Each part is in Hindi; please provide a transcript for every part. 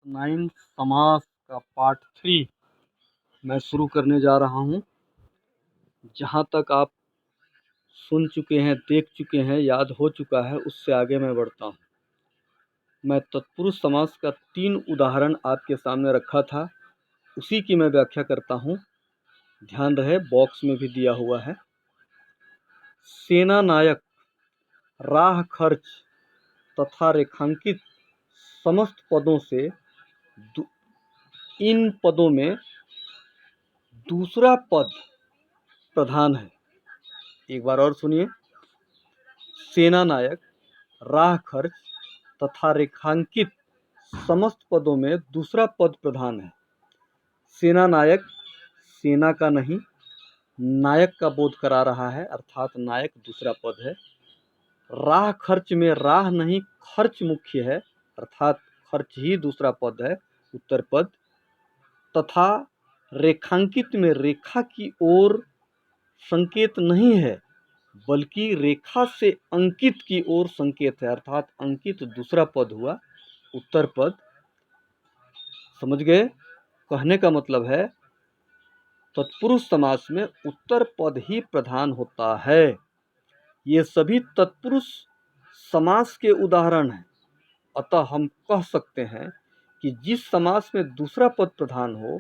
9 समास का पार्ट 3 मैं शुरू करने जा रहा हूँ। जहाँ तक आप सुन चुके हैं, देख चुके हैं, याद हो चुका है, उससे आगे मैं बढ़ता हूँ। मैं तत्पुरुष समास का 3 उदाहरण आपके सामने रखा था, उसी की मैं व्याख्या करता हूँ। ध्यान रहे, बॉक्स में भी दिया हुआ है। सेना नायक, राह खर्च तथा रेखांकित समस्त पदों से इन पदों में दूसरा पद प्रधान है। एक बार और सुनिए। सेना नायक, राह खर्च तथा रेखांकित समस्त पदों में दूसरा पद प्रधान है। सेना नायक सेना का नहीं, नायक का बोध करा रहा है, अर्थात नायक दूसरा पद है। राह खर्च में राह नहीं, खर्च मुख्य है, अर्थात खर्च ही दूसरा पद है, उत्तर पद। तथा रेखांकित में रेखा की ओर संकेत नहीं है, बल्कि रेखा से अंकित की ओर संकेत है, अर्थात अंकित दूसरा पद हुआ, उत्तर पद। समझ गए? कहने का मतलब है तत्पुरुष समास में उत्तर पद ही प्रधान होता है। ये सभी तत्पुरुष समास के उदाहरण हैं। अतः हम कह सकते हैं कि जिस समास में दूसरा पद प्रधान हो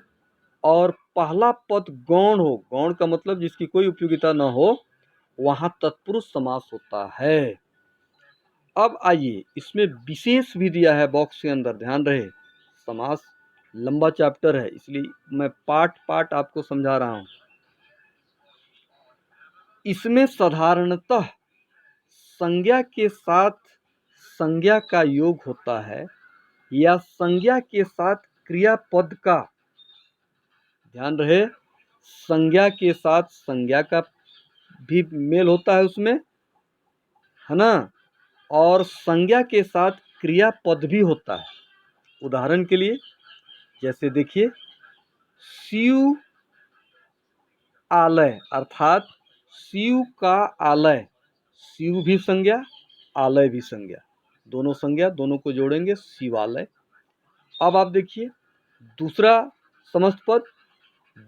और पहला पद गौण हो, गौण का मतलब जिसकी कोई उपयोगिता न हो, वहाँ तत्पुरुष समास होता है। अब आइए, इसमें विशेष भी दिया है बॉक्स के अंदर, ध्यान रहे। समास लंबा चैप्टर है, इसलिए मैं पार्ट पार्ट आपको समझा रहा हूँ। इसमें साधारणतः संज्ञा के साथ संज्ञा का योग होता है या संज्ञा के साथ क्रियापद का, ध्यान रहे, संज्ञा के साथ संज्ञा का भी मेल होता है उसमें, है ना, और संज्ञा के साथ क्रियापद भी होता है। उदाहरण के लिए जैसे देखिए, शिव आलय, अर्थात शिव का आलय, शिव भी संज्ञा, आलय भी संज्ञा, दोनों संज्ञा, दोनों को जोड़ेंगे, शिवालय। अब आप देखिए दूसरा समस्त पद,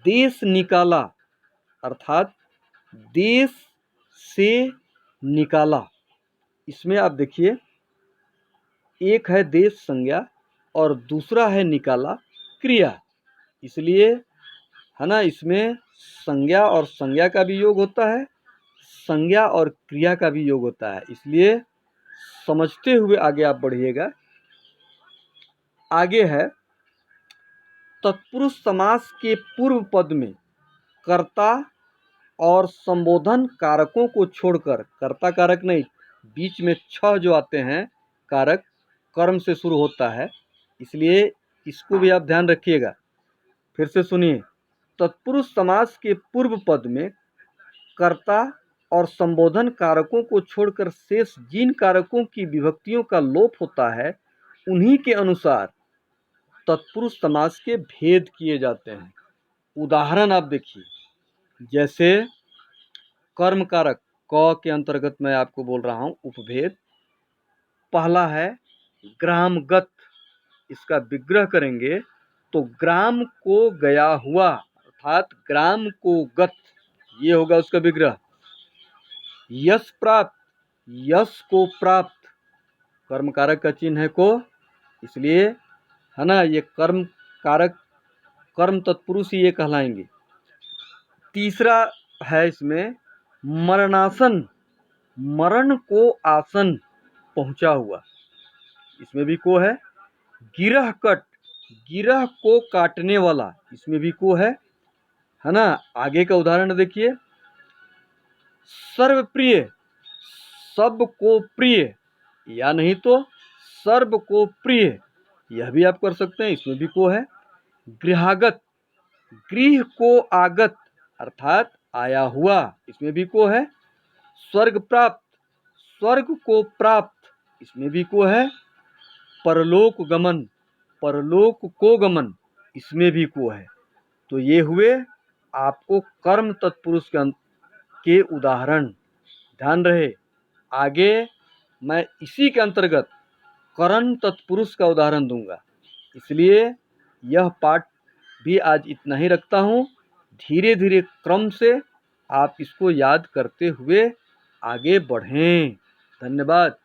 देश निकाला, अर्थात देश से निकाला। इसमें आप देखिए, एक है देश संज्ञा और दूसरा है निकाला क्रिया, इसलिए, है ना, इसमें संज्ञा और संज्ञा का भी योग होता है, संज्ञा और क्रिया का भी योग होता है। इसलिए समझते हुए आगे आप बढ़िएगा। आगे है, तत्पुरुष समास के पूर्व पद में कर्ता और संबोधन कारकों को छोड़कर, कर्ता कारक नहीं, बीच में 6 जो आते हैं कारक, कर्म से शुरू होता है, इसलिए इसको भी आप ध्यान रखिएगा। फिर से सुनिए, तत्पुरुष समास के पूर्व पद में कर्ता और संबोधन कारकों को छोड़कर शेष जिन कारकों की विभक्तियों का लोप होता है, उन्हीं के अनुसार तत्पुरुष समास के भेद किए जाते हैं। उदाहरण आप देखिए, जैसे कर्म कारक क के अंतर्गत मैं आपको बोल रहा हूँ उपभेद। पहला है ग्रामगत, इसका विग्रह करेंगे तो ग्राम को गया हुआ, अर्थात ग्राम को गत, ये होगा उसका विग्रह। यश प्राप्त, यश को प्राप्त, कर्म कारक का चिन्ह है को, इसलिए, है ना, ये कर्म कारक, कर्म तत्पुरुष ही ये कहलाएंगे। तीसरा है इसमें मरणासन, मरण को आसन पहुंचा हुआ, इसमें भी को है। गिरह कट, गिरह को काटने वाला, इसमें भी को है ना। आगे का उदाहरण देखिए, सर्वप्रिय, सब को प्रिय, या नहीं तो सर्व को प्रिय, यह भी आप कर सकते हैं, इसमें भी को है। गृहागत, गृह को आगत, अर्थात आया हुआ, इसमें भी को है। स्वर्ग प्राप्त, स्वर्ग को प्राप्त, इसमें भी को है। परलोक गमन, परलोक को गमन, इसमें भी को है। तो ये हुए आपको कर्म तत्पुरुष के उदाहरण, ध्यान रहे। आगे मैं इसी के अंतर्गत करण तत्पुरुष का उदाहरण दूंगा। इसलिए यह पाठ भी आज इतना ही रखता हूँ। धीरे धीरे क्रम से आप इसको याद करते हुए आगे बढ़ें। धन्यवाद।